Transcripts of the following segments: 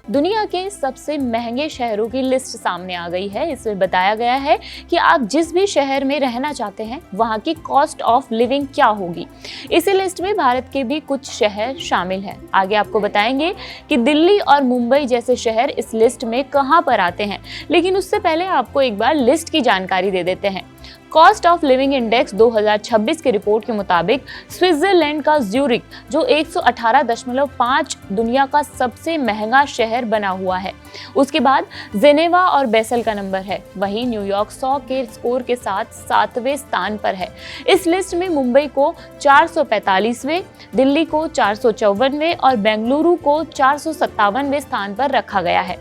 दुनिया के सबसे महंगे शहरों की लिस्ट सामने आ गई है। इसमें बताया गया है कि आप जिस भी शहर में रहना चाहते हैं वहाँ की कॉस्ट ऑफ लिविंग क्या होगी। इसी लिस्ट में भारत के भी कुछ शहर शामिल हैं। आगे आपको बताएंगे कि दिल्ली और मुंबई जैसे शहर इस लिस्ट में कहाँ पर आते हैं, लेकिन उससे पहले आपको एक बार लिस्ट की जानकारी दे देते हैं। कॉस्ट ऑफ लिविंग इंडेक्स 2026 की रिपोर्ट के मुताबिक स्विट्जरलैंड का ज्यूरिक जो 118.5 दुनिया का सबसे महंगा शहर बना हुआ है। उसके बाद जेनेवा और बेसल का नंबर है। वहीं न्यूयॉर्क 100 के स्कोर के साथ 7वें स्थान पर है। इस लिस्ट में मुंबई को 445वें, दिल्ली को 454वें और बेंगलुरु को 457वें स्थान पर रखा गया है।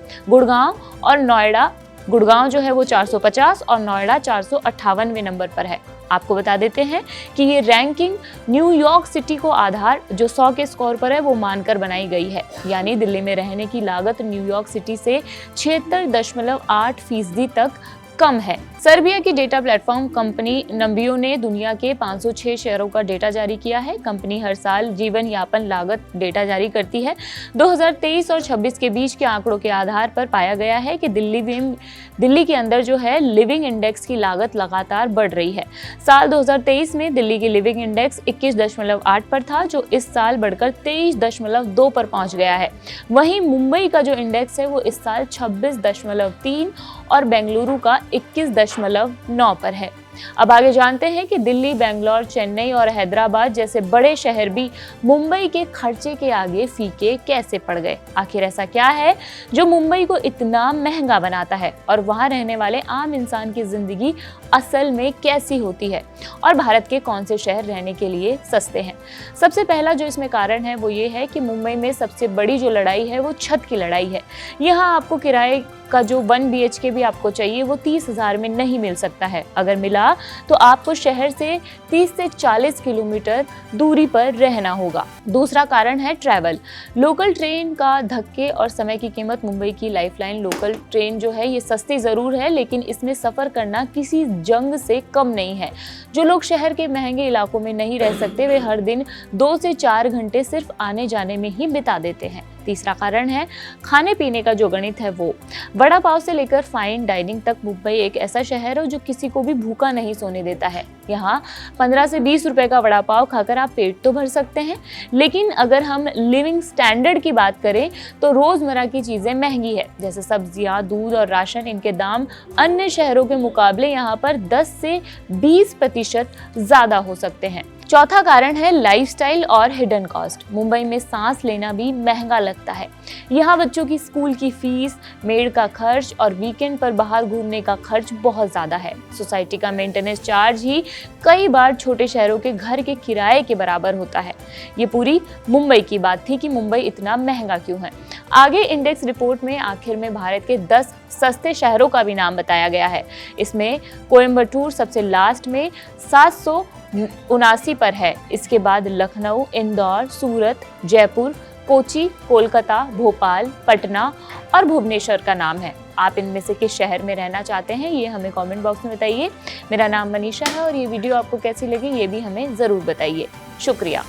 गुड़गांव जो है वो 450 और नोएडा 458वें नंबर पर है। आपको बता देते हैं कि ये रैंकिंग न्यूयॉर्क सिटी को आधार जो 100 के स्कोर पर है वो मानकर बनाई गई है। यानी दिल्ली में रहने की लागत न्यूयॉर्क सिटी से 76.8% तक कम है। सर्बिया की डेटा प्लेटफॉर्म कंपनी नंबियो ने दुनिया के 506 शहरों का डेटा जारी किया है। कंपनी हर साल जीवन यापन लागत डेटा जारी करती है। 2023 और 26 के बीच के आंकड़ों के आधार पर पाया गया है कि दिल्ली के अंदर जो है लिविंग इंडेक्स की लागत लगातार बढ़ रही है। साल 2023 में दिल्ली की लिविंग इंडेक्स 21.8 पर था, जो इस साल बढ़कर 23.2 पर पहुंच गया है। वहीं मुंबई का जो इंडेक्स है वो इस साल 26.3 और बेंगलुरु का 21.9 पर है। अब आगे जानते हैं कि दिल्ली, बेंगलोर, चेन्नई और हैदराबाद जैसे बड़े शहर भी मुंबई के खर्चे के आगे फीके कैसे पड़ गए। आखिर ऐसा क्या है जो मुंबई को इतना महंगा बनाता है और वहां रहने वाले आम इंसान की जिंदगी असल में कैसी होती है, और भारत के कौन से शहर रहने के लिए सस्ते हैं। सबसे पहला जो इसमें कारण है वो ये है कि मुंबई में सबसे बड़ी जो लड़ाई है वो छत की लड़ाई है। यहाँ आपको किराए का जो 1 BHK भी आपको चाहिए वो 30,000 में नहीं मिल सकता है। अगर मिला तो आपको शहर से 30 से 40 किलोमीटर दूरी पर रहना होगा। दूसरा कारण है ट्रैवल। लोकल ट्रेन का धक्के और समय की कीमत। मुंबई की लाइफलाइन लोकल ट्रेन जो है ये सस्ती ज़रूर है, लेकिन इसमें सफ़र करना किसी जंग से कम नहीं है। जो लोग शहर के महंगे इलाकों में नहीं रह सकते वे हर दिन 2 से 4 घंटे सिर्फ आने जाने में ही बिता देते हैं। तीसरा कारण है खाने पीने का जो गणित है वो। वड़ा पाव से लेकर फाइन डाइनिंग तक मुंबई एक ऐसा शहर है जो किसी को भी भूखा नहीं सोने देता है। यहाँ 15 से 20 रुपए का वड़ा पाव खाकर आप पेट तो भर सकते हैं, लेकिन अगर हम लिविंग स्टैंडर्ड की बात करें तो रोजमर्रा की चीजें महंगी है। जैसे सब्जियां, दूध और राशन, इनके दाम अन्य शहरों के मुकाबले यहाँ पर 10 से 20% ज्यादा हो सकते हैं। चौथा कारण है लाइफस्टाइल और हिडन कॉस्ट। मुंबई में सांस लेना भी महंगा लगता है। यहाँ बच्चों की स्कूल की फीस, मेड का खर्च और वीकेंड पर बाहर घूमने का खर्च बहुत ज़्यादा है। सोसाइटी का मेंटेनेंस चार्ज ही कई बार छोटे शहरों के घर के किराए के बराबर होता है। ये पूरी मुंबई की बात थी कि मुंबई इतना महंगा क्यों है। आगे इंडेक्स रिपोर्ट में आखिर में भारत के 10 सस्ते शहरों का भी नाम बताया गया है। इसमें कोयम्बटूर सबसे लास्ट में 779 पर है। इसके बाद लखनऊ, इंदौर, सूरत, जयपुर, कोची, कोलकाता, भोपाल, पटना और भुवनेश्वर का नाम है। आप इनमें से किस शहर में रहना चाहते हैं ये हमें कमेंट बॉक्स में बताइए। मेरा नाम मनीषा है और ये वीडियो आपको कैसी लगी ये भी हमें ज़रूर बताइए। शुक्रिया।